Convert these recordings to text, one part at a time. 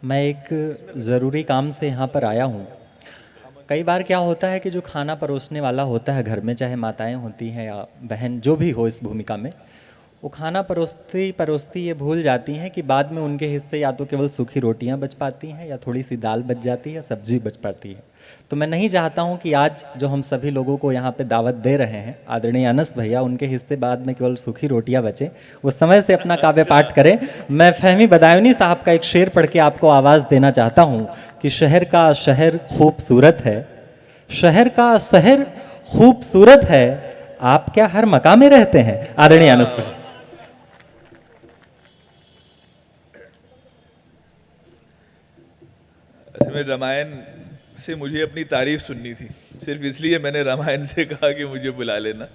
मैं एक ज़रूरी काम से यहाँ पर आया हूँ। कई बार क्या होता है कि जो खाना परोसने वाला होता है घर में, चाहे माताएं होती हैं या बहन, जो भी हो इस भूमिका में, वो खाना परोसती परोसती ये भूल जाती हैं कि बाद में उनके हिस्से या तो केवल सूखी रोटियां बच पाती हैं या थोड़ी सी दाल बच जाती है, सब्जी बच पाती है। तो मैं नहीं चाहता हूँ कि आज जो हम सभी लोगों को यहाँ पे दावत दे रहे हैं, आदरणीय अनस भैया, उनके हिस्से बाद में केवल सूखी रोटियां बचे। वो समय से अपना काव्य पाठ करें। मैं फहमी बदायूनी साहब का एक शेर पढ़ के आपको आवाज़ देना चाहता हूँ कि शहर का शहर खूबसूरत है, शहर का शहर खूबसूरत है, आप क्या हर मकाम में रहते हैं। आदरणीय अनस भैया। असल में रामायण से मुझे अपनी तारीफ सुननी थी, सिर्फ इसलिए मैंने रामायण से कहा कि मुझे बुला लेना,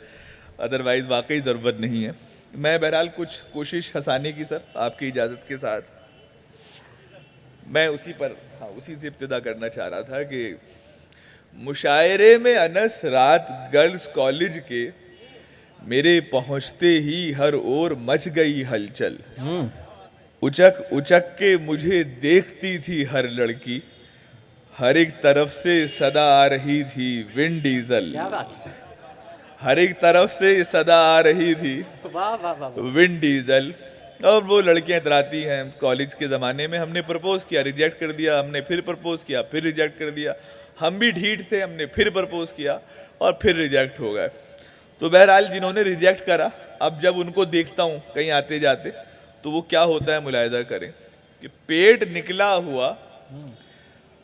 अदरवाइज वाकई ज़रूरत नहीं है। मैं बहरहाल कुछ कोशिश हंसाने की, सर आपकी इजाज़त के साथ, मैं उसी से इब्तिदा करना चाह रहा था कि मुशायरे में अनस रात गर्ल्स कॉलेज के, मेरे पहुंचते ही हर ओर मच गई हलचल। उचक उचक के मुझे देखती थी हर लड़की, हर एक तरफ से सदा आ रही थी विन डीजल। क्या बात है। हर एक तरफ से सदा आ रही थी वाह वाह वाह वाह। Vin Diesel. और वो लड़कियां इतराती हैं, कॉलेज के ज़माने में हमने प्रपोज किया, रिजेक्ट कर दिया, हमने फिर प्रपोज किया, फिर रिजेक्ट कर दिया, हम भी ढीठ थे, हमने फिर प्रपोज किया और फिर रिजेक्ट हो गए। तो बहरहाल जिन्होंने रिजेक्ट करा, अब जब उनको देखता हूँ कहीं आते जाते, तो वो क्या होता है मुलाहिजा करें कि पेट निकला हुआ,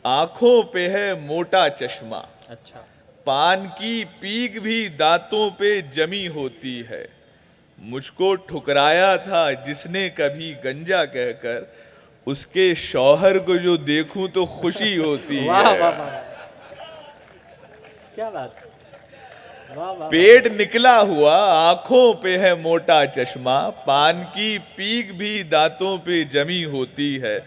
आंखों पे है मोटा चश्मा, अच्छा। पान की पीक भी दांतों पे जमी होती है, मुझको ठुकराया था जिसने कभी गंजा कहकर, उसके शौहर को जो देखूं तो खुशी होती वाह है। वाह वाह। क्या बात। वाह वाह। पेट निकला हुआ, आंखों पे है मोटा चश्मा, पान की पीक भी दांतों पे जमी होती है,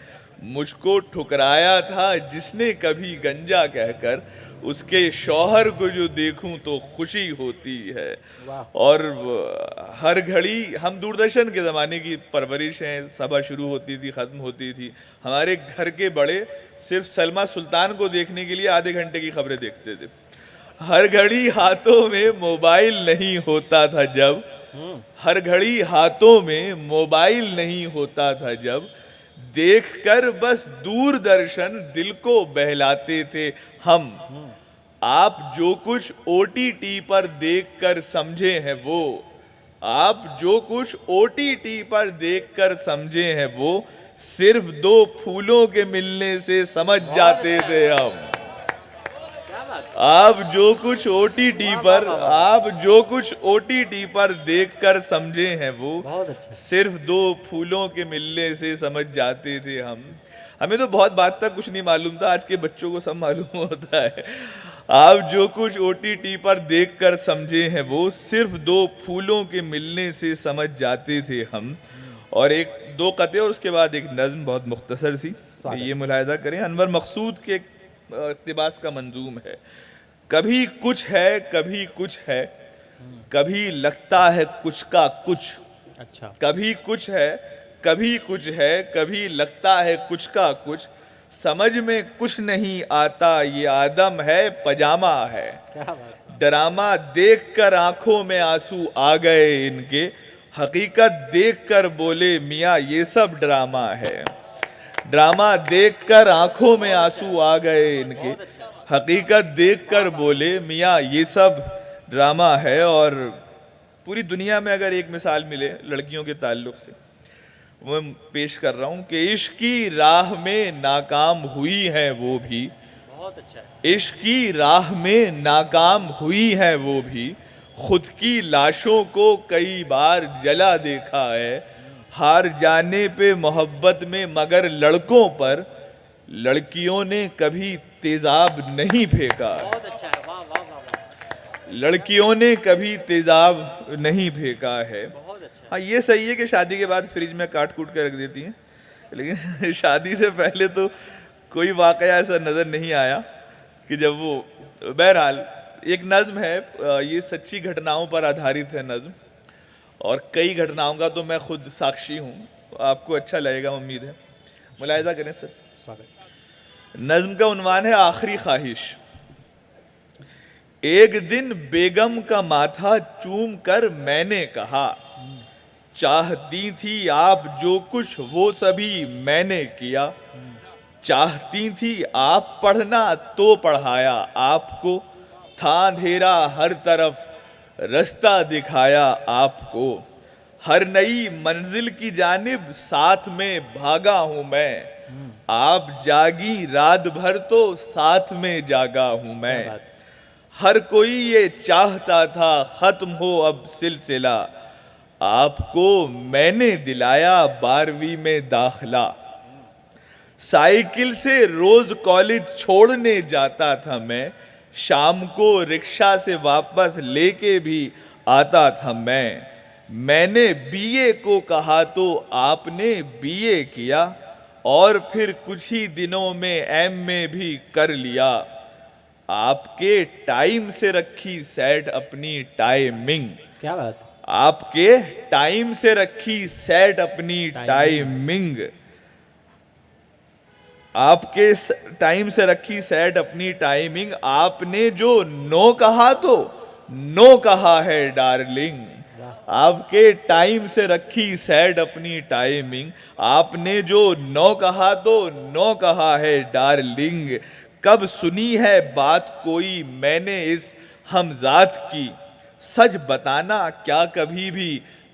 मुझको ठुकराया था जिसने कभी गंजा कहकर, उसके शौहर को जो देखूं तो खुशी होती है। और हर घड़ी, हम दूरदर्शन के ज़माने की परवरिश हैं, सभा शुरू होती थी, ख़त्म होती थी, हमारे घर के बड़े सिर्फ सलमा सुल्तान को देखने के लिए आधे घंटे की खबरें देखते थे। हर घड़ी हाथों में मोबाइल नहीं होता था जब, हर घड़ी हाथों में मोबाइल नहीं होता था जब, देखकर बस दूरदर्शन दिल को बहलाते थे हम। आप जो कुछ ओटीटी पर देखकर समझे हैं वो, आप जो कुछ ओटीटी पर देखकर समझे हैं वो, सिर्फ दो फूलों के मिलने से समझ जाते थे हम। आप जो कुछ ओटीटी पर, आप जो कुछ ओटीटी पर देखकर समझे हैं वो, बहुत अच्छा। सिर्फ दो फूलों के मिलने से समझ जाते थे हम। हमें तो बहुत बात तक कुछ नहीं मालूम था, आज के बच्चों को सब मालूम होता है। आप जो कुछ ओटीटी पर देखकर समझे हैं वो, सिर्फ दो फूलों के मिलने से समझ जाते थे हम। और एक दो कते और उसके बाद एक नज्म बहुत मुख्तसर सी, ये मुलाहिजा करें, अनवर मकसूद के इक़्तिबास का मंजूम है। कभी कुछ है, कभी कुछ है, कभी लगता है कुछ का कुछ। अच्छा। कभी कुछ है, कभी कुछ है, कभी लगता है कुछ का कुछ, समझ में कुछ नहीं आता ये आदम है पजामा है। क्या बात। ड्रामा देखकर आंखों में आंसू आ गए इनके, हकीकत देखकर बोले मियाँ ये सब ड्रामा है। ड्रामा देखकर आंखों में आंसू आ गए इनके, हकीकत देखकर बोले मियाँ ये सब ड्रामा है। और पूरी दुनिया में अगर एक मिसाल मिले लड़कियों के ताल्लुक से, वो मैं पेश कर रहा हूँ कि इश्क की राह में नाकाम हुई है वो भी, बहुत अच्छा। इश्क की राह में नाकाम हुई है वो भी, खुद की लाशों को कई बार जला देखा है, हार जाने पे मोहब्बत में मगर लड़कों पर, लड़कियों ने कभी तेजाब नहीं फेंका। बहुत अच्छा है। वाह वाह वाह वाह। लड़कियों ने कभी तेजाब नहीं फेंका है। बहुत अच्छा। हाँ, ये सही है कि शादी के बाद फ्रिज में काट कूट के रख देती हैं, लेकिन शादी से पहले तो कोई वाकया ऐसा नज़र नहीं आया कि जब वो, बहरहाल एक नज़्म है, ये सच्ची घटनाओं पर आधारित है नज़्म, और कई घटनाओं का तो मैं खुद साक्षी हूँ, आपको अच्छा लगेगा उम्मीद है। मुलाहिजा करें सर। स्वागत। नज्म का उन्वान है आखिरी ख्वाहिश। एक दिन बेगम का माथा चूम कर मैंने कहा, चाहती थी आप जो कुछ वो सभी मैंने किया। चाहती थी आप पढ़ना तो पढ़ाया आपको, था अंधेरा हर तरफ रास्ता दिखाया आपको। हर नई मंजिल की जानिब साथ में भागा हूं मैं, आप जागी रात भर तो साथ में जागा हूं मैं। क्या बात। हर कोई ये चाहता था खत्म हो अब सिलसिला, आपको मैंने दिलाया 12वीं में दाखिला। साइकिल से रोज कॉलेज छोड़ने जाता था मैं, शाम को रिक्शा से वापस लेके भी आता था मैं। मैंने बीए को कहा तो आपने बीए किया, और फिर कुछ ही दिनों में एमए भी कर लिया। आपके टाइम से रखी सेट अपनी टाइमिंग, क्या बात। आपके टाइम से रखी सेट अपनी टाइमिंग, आपके टाइम से रखी सेट अपनी टाइमिंग। आपने जो नो कहा तो नो कहा है डार्लिंग, आपके टाइम से रखी सेट अपनी टाइमिंग। आपने जो नो कहा तो नो कहा है डार्लिंग। कब सुनी है बात कोई मैंने इस हमजात की, सच बताना क्या कभी भी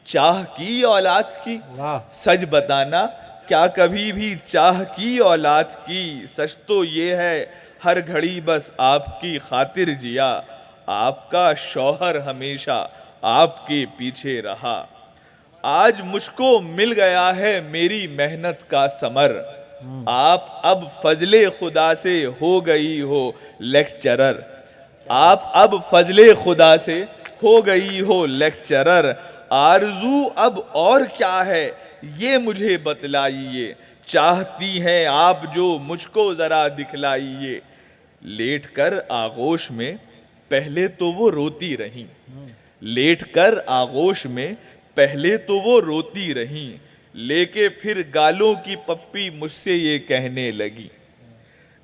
चाह की औलाद की। वाह। सच बताना क्या कभी भी चाह की औलाद की। सच तो ये है हर घड़ी बस आपकी खातिर जिया, आपका शौहर हमेशा आपके पीछे रहा। आज मुझको मिल गया है मेरी मेहनत का समर, आप अब फजले खुदा से हो गई हो लेक्चरर। आप अब फजले खुदा से हो गई हो लेक्चरर। आरजू अब और क्या है ये मुझे बतलाइए, चाहती हैं आप जो मुझको जरा दिखलाइए। लेट कर आगोश में पहले तो वो रोती रहीं, लेट कर आगोश में पहले तो वो रोती रहीं, लेके फिर गालों की पप्पी मुझसे ये कहने लगी,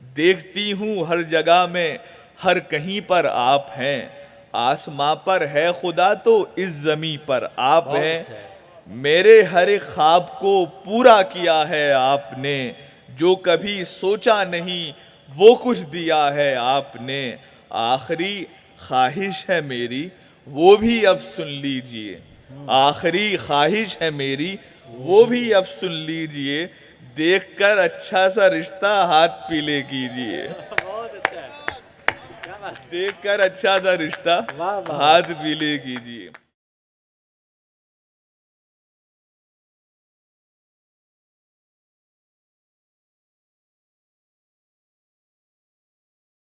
देखती हूं हर जगह में हर कहीं पर आप हैं। आसमां पर है खुदा तो इस जमी पर आप बहुत हैं। अच्छा है। मेरे हर एक ख्वाब को पूरा किया है आपने, जो कभी सोचा नहीं वो कुछ दिया है आपने। आखिरी ख्वाहिश है मेरी वो भी अब सुन लीजिए, आखिरी ख्वाहिश है मेरी वो भी अब सुन लीजिए। देखकर अच्छा सा रिश्ता हाथ पीले कीजिए, बहुत अच्छा है। क्या बात। देखकर अच्छा सा रिश्ता वाह वाह। हाथ पीले कीजिए।